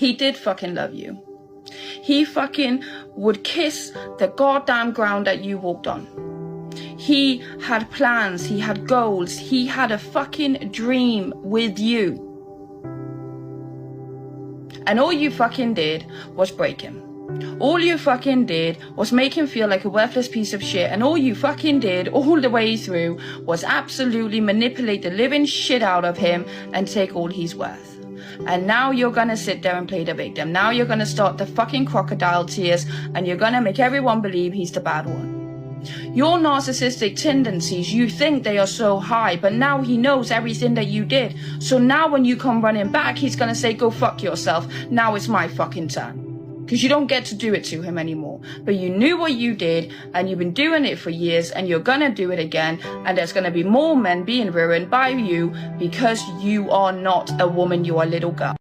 he did fucking love you. He fucking would kiss the goddamn ground that you walked on. He had plans, he had goals, he had a fucking dream with you. And all you fucking did was break him. All you fucking did was make him feel like a worthless piece of shit, and all you fucking did all the way through was absolutely manipulate the living shit out of him and take all he's worth. And now you're gonna sit there and play the victim. Now you're gonna start the fucking crocodile tears, and you're gonna make everyone believe he's the bad one. Your narcissistic tendencies, you think they are so high, but now he knows everything that you did. So now when you come running back, he's gonna say, go fuck yourself. Now it's my fucking turn. Because you don't get to do it to him anymore. But you knew what you did, and you've been doing it for years, and you're gonna do it again, and there's gonna be more men being ruined by you because you are not a woman, you are a little girl.